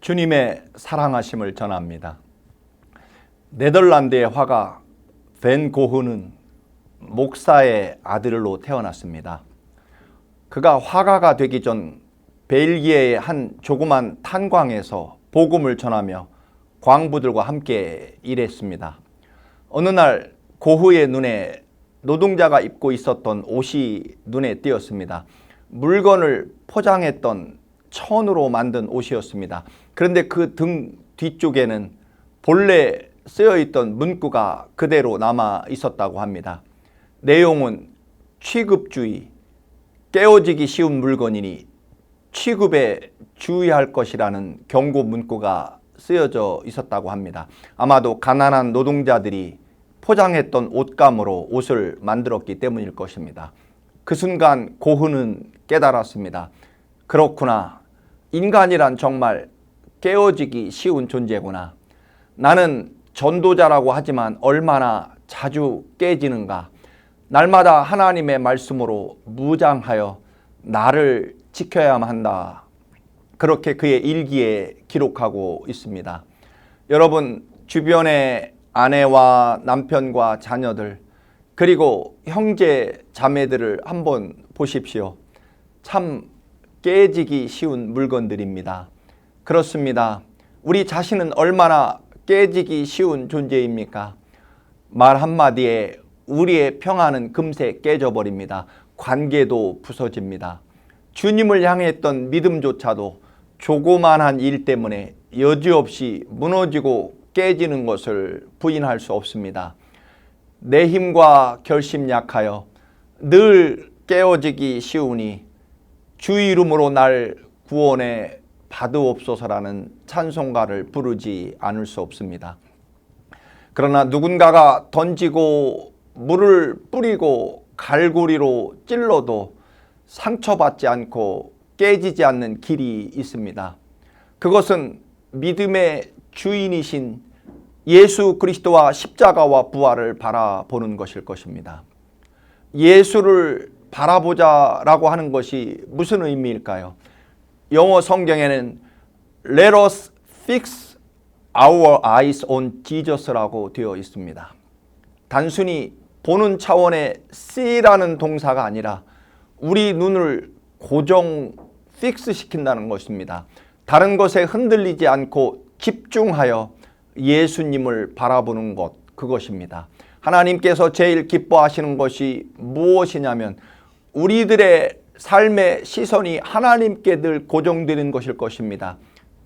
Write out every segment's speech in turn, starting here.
주님의 사랑하심을 전합니다. 네덜란드의 화가 벤 고흐는 목사의 아들로 태어났습니다. 그가 화가가 되기 전 벨기에의 한 조그만 탄광에서 복음을 전하며 광부들과 함께 일했습니다. 어느 날 고흐의 눈에 노동자가 입고 있었던 옷이 눈에 띄었습니다. 물건을 포장했던 천으로 만든 옷이었습니다. 그런데 그 등 뒤쪽에는 본래 쓰여있던 문구가 그대로 남아 있었다고 합니다. 내용은 취급주의, 깨어지기 쉬운 물건이니 취급에 주의할 것이라는 경고 문구가 쓰여져 있었다고 합니다. 아마도 가난한 노동자들이 포장했던 옷감으로 옷을 만들었기 때문일 것입니다. 그 순간 고흐는 깨달았습니다. 그렇구나. 인간이란 정말 깨어지기 쉬운 존재구나. 나는 전도자라고 하지만 얼마나 자주 깨지는가. 날마다 하나님의 말씀으로 무장하여 나를 지켜야만 한다. 그렇게 그의 일기에 기록하고 있습니다. 여러분, 주변의 아내와 남편과 자녀들, 그리고 형제 자매들을 한번 보십시오. 참 깨지기 쉬운 물건들입니다. 그렇습니다. 우리 자신은 얼마나 깨지기 쉬운 존재입니까? 말 한마디에 우리의 평안은 금세 깨져버립니다. 관계도 부서집니다. 주님을 향했던 믿음조차도 조그만한 일 때문에 여지없이 무너지고 깨지는 것을 부인할 수 없습니다. 내 힘과 결심 약하여 늘 깨어지기 쉬우니 주 이름으로 날 구원해 받으옵소서라는 찬송가를 부르지 않을 수 없습니다. 그러나 누군가가 던지고 물을 뿌리고 갈고리로 찔러도 상처받지 않고 깨지지 않는 길이 있습니다. 그것은 믿음의 주인이신 예수 그리스도와 십자가와 부활을 바라보는 것일 것입니다. 예수를 바라보자라고 하는 것이 무슨 의미일까요? 영어 성경에는 Let us fix our eyes on Jesus라고 되어 있습니다. 단순히 보는 차원의 see라는 동사가 아니라 우리 눈을 고정 픽스 시킨다는 것입니다. 다른 것에 흔들리지 않고 집중하여 예수님을 바라보는 것, 그것입니다. 하나님께서 제일 기뻐하시는 것이 무엇이냐면 우리들의 삶의 시선이 하나님께 늘 고정되는 것일 것입니다.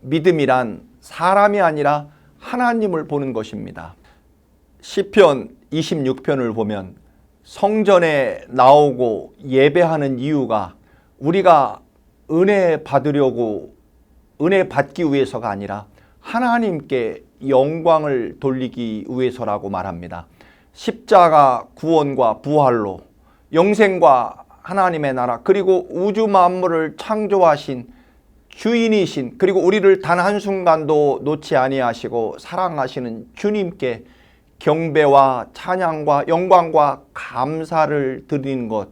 믿음이란 사람이 아니라 하나님을 보는 것입니다. 시편 26편을 보면 성전에 나오고 예배하는 이유가 우리가 은혜 받으려고 은혜 받기 위해서가 아니라 하나님께 영광을 돌리기 위해서라고 말합니다. 십자가 구원과 부활로 영생과 하나님의 나라 그리고 우주 만물을 창조하신 주인이신 그리고 우리를 단 한순간도 놓지 아니하시고 사랑하시는 주님께 경배와 찬양과 영광과 감사를 드리는 것,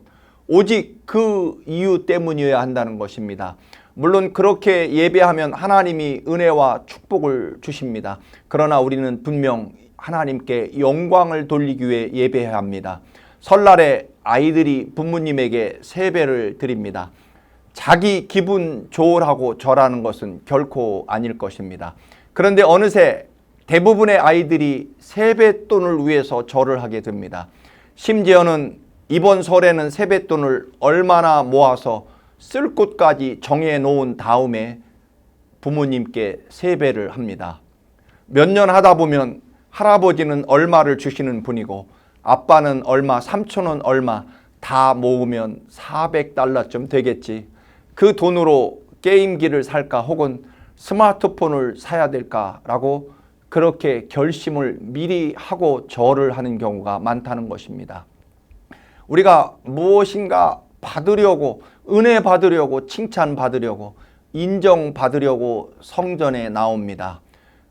오직 그 이유 때문이어야 한다는 것입니다. 물론 그렇게 예배하면 하나님이 은혜와 축복을 주십니다. 그러나 우리는 분명 하나님께 영광을 돌리기 위해 예배해야 합니다. 설날에 아이들이 부모님에게 세배를 드립니다. 자기 기분 좋으라고 절하는 것은 결코 아닐 것입니다. 그런데 어느새 대부분의 아이들이 세뱃돈을 위해서 절을 하게 됩니다. 심지어는 이번 설에는 세뱃돈을 얼마나 모아서 쓸 곳까지 정해 놓은 다음에 부모님께 세배를 합니다. 몇 년 하다 보면 할아버지는 얼마를 주시는 분이고 아빠는 얼마, 삼촌은 얼마, 다 모으면 $400쯤 되겠지. 그 돈으로 게임기를 살까 혹은 스마트폰을 사야 될까라고 그렇게 결심을 미리 하고 절을 하는 경우가 많다는 것입니다. 우리가 무엇인가 받으려고, 은혜 받으려고, 칭찬 받으려고, 인정 받으려고 성전에 나옵니다.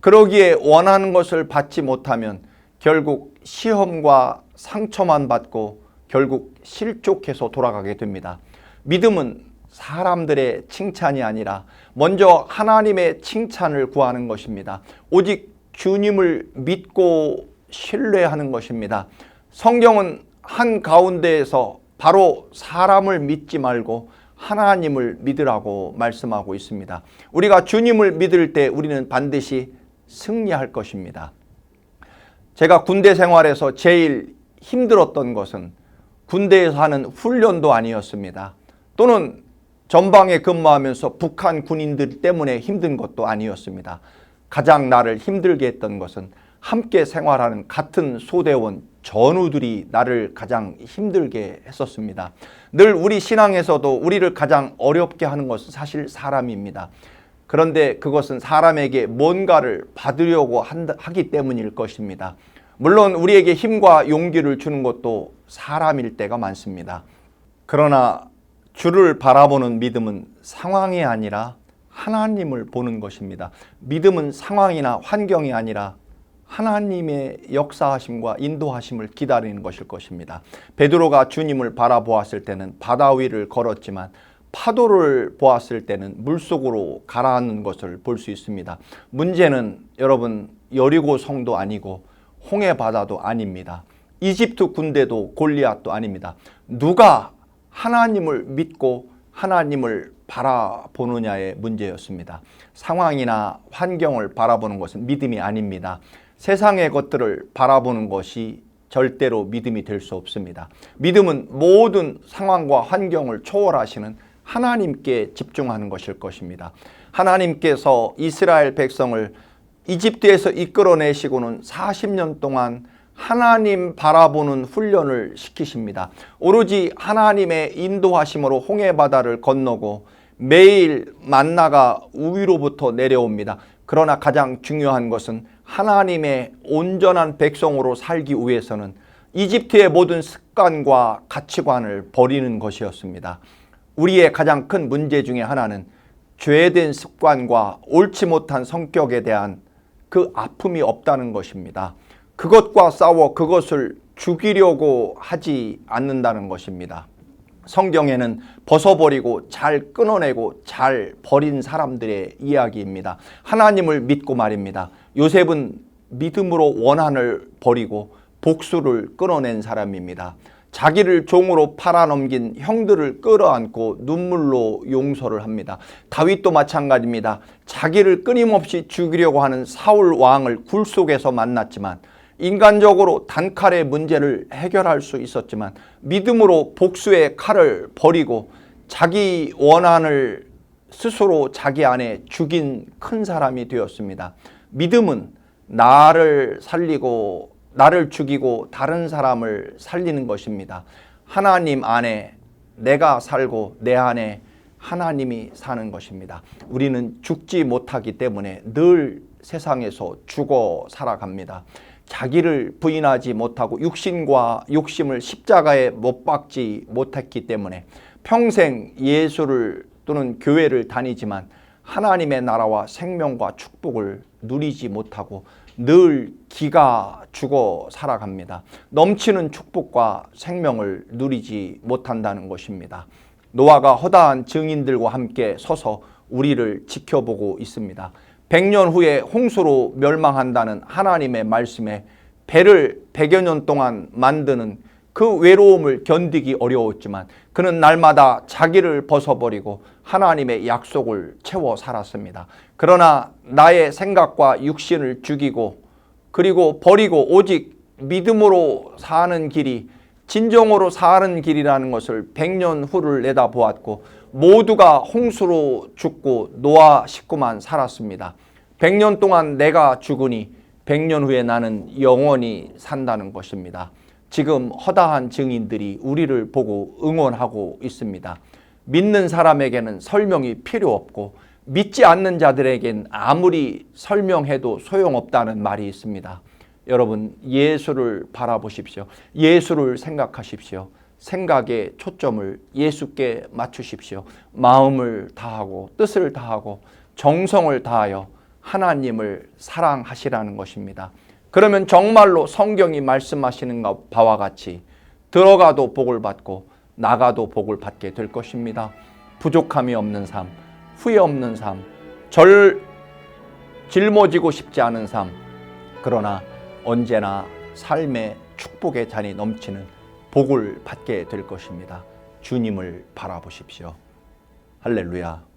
그러기에 원하는 것을 받지 못하면 결국 시험과 상처만 받고 결국 실족해서 돌아가게 됩니다. 믿음은 사람들의 칭찬이 아니라 먼저 하나님의 칭찬을 구하는 것입니다. 오직 주님을 믿고 신뢰하는 것입니다. 성경은 한가운데에서 바로 사람을 믿지 말고 하나님을 믿으라고 말씀하고 있습니다. 우리가 주님을 믿을 때 우리는 반드시 승리할 것입니다. 제가 군대 생활에서 제일 힘들었던 것은 군대에서 하는 훈련도 아니었습니다. 또는 전방에 근무하면서 북한 군인들 때문에 힘든 것도 아니었습니다. 가장 나를 힘들게 했던 것은 함께 생활하는 같은 소대원 전우들이 나를 가장 힘들게 했었습니다. 늘 우리 신앙에서도 우리를 가장 어렵게 하는 것은 사실 사람입니다. 그런데 그것은 사람에게 뭔가를 받으려고 하기 때문일 것입니다. 물론 우리에게 힘과 용기를 주는 것도 사람일 때가 많습니다. 그러나 주를 바라보는 믿음은 상황이 아니라 하나님을 보는 것입니다. 믿음은 상황이나 환경이 아니라 하나님의 역사하심과 인도하심을 기다리는 것일 것입니다. 베드로가 주님을 바라보았을 때는 바다 위를 걸었지만 파도를 보았을 때는 물속으로 가라앉는 것을 볼 수 있습니다. 문제는 여러분 여리고 성도 아니고 홍해 바다도 아닙니다. 이집트 군대도 골리앗도 아닙니다. 누가 하나님을 믿고 하나님을 바라보느냐의 문제였습니다. 상황이나 환경을 바라보는 것은 믿음이 아닙니다. 세상의 것들을 바라보는 것이 절대로 믿음이 될 수 없습니다. 믿음은 모든 상황과 환경을 초월하시는 하나님께 집중하는 것일 것입니다. 하나님께서 이스라엘 백성을 이집트에서 이끌어내시고는 40년 동안 하나님 바라보는 훈련을 시키십니다. 오로지 하나님의 인도하심으로 홍해바다를 건너고 매일 만나가 위로부터 내려옵니다. 그러나 가장 중요한 것은 하나님의 온전한 백성으로 살기 위해서는 이집트의 모든 습관과 가치관을 버리는 것이었습니다. 우리의 가장 큰 문제 중에 하나는 죄된 습관과 옳지 못한 성격에 대한 그 아픔이 없다는 것입니다. 그것과 싸워 그것을 죽이려고 하지 않는다는 것입니다. 성경에는 벗어버리고 잘 끊어내고 잘 버린 사람들의 이야기입니다. 하나님을 믿고 말입니다. 요셉은 믿음으로 원한을 버리고 복수를 끊어낸 사람입니다. 자기를 종으로 팔아넘긴 형들을 끌어안고 눈물로 용서를 합니다. 다윗도 마찬가지입니다. 자기를 끊임없이 죽이려고 하는 사울 왕을 굴 속에서 만났지만 인간적으로 단칼의 문제를 해결할 수 있었지만 믿음으로 복수의 칼을 버리고 자기 원한을 스스로 자기 안에 죽인 큰 사람이 되었습니다. 믿음은 나를 살리고 나를 죽이고 다른 사람을 살리는 것입니다. 하나님 안에 내가 살고 내 안에 하나님이 사는 것입니다. 우리는 죽지 못하기 때문에 늘 세상에서 죽어 살아갑니다. 자기를 부인하지 못하고 육신과 욕심을 십자가에 못 박지 못했기 때문에 평생 예수를 또는 교회를 다니지만 하나님의 나라와 생명과 축복을 누리지 못하고 늘 기가 죽어 살아갑니다. 넘치는 축복과 생명을 누리지 못한다는 것입니다. 노아가 허다한 증인들과 함께 서서 우리를 지켜보고 있습니다. 100년 후에 홍수로 멸망한다는 하나님의 말씀에 배를 100여 년 동안 만드는 그 외로움을 견디기 어려웠지만 그는 날마다 자기를 벗어버리고 하나님의 약속을 채워 살았습니다. 그러나 나의 생각과 육신을 죽이고 그리고 버리고 오직 믿음으로 사는 길이 진정으로 사는 길이라는 것을 100년 후를 내다보았고 모두가 홍수로 죽고 노아 식구만 살았습니다. 100년 동안 내가 죽으니 100년 후에 나는 영원히 산다는 것입니다. 지금 허다한 증인들이 우리를 보고 응원하고 있습니다. 믿는 사람에게는 설명이 필요 없고 믿지 않는 자들에겐 아무리 설명해도 소용없다는 말이 있습니다. 여러분, 예수를 바라보십시오. 예수를 생각하십시오. 생각의 초점을 예수께 맞추십시오. 마음을 다하고 뜻을 다하고 정성을 다하여 하나님을 사랑하시라는 것입니다. 그러면 정말로 성경이 말씀하시는 바와 같이 들어가도 복을 받고 나가도 복을 받게 될 것입니다. 부족함이 없는 삶, 후회 없는 삶, 짊어지고 싶지 않은 삶, 그러나 언제나 삶의 축복의 잔이 넘치는 복을 받게 될 것입니다. 주님을 바라보십시오. 할렐루야.